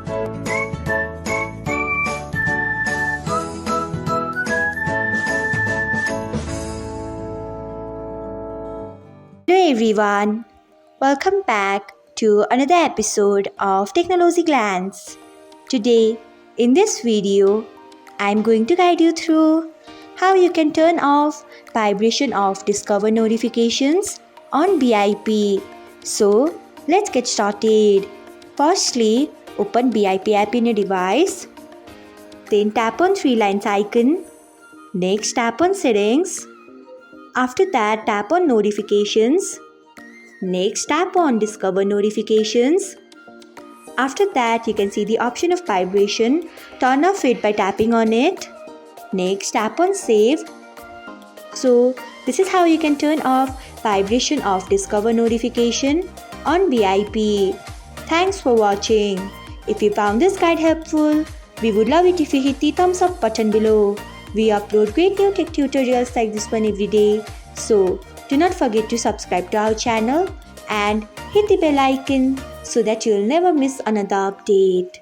Hello everyone, welcome back to another episode of Technologyglance. Today, in this video, I am going to guide you through how you can turn off vibration of Discover notifications on BIP. So, let's get started. Firstly, open BIP app in your device. Then tap on three lines icon. Next, tap on settings. After that, tap on notifications. Next, tap on Discover notifications. After that, you can see the option of vibration. Turn off it by tapping on it. Next, tap on Save. So, this is how you can turn off vibration of Discover notification on BIP. Thanks for watching. If you found this guide helpful, we would love it if you hit the thumbs up button below. We upload great new tech tutorials like this one every day. So, do not forget to subscribe to our channel and hit the bell icon so that you'll never miss another update.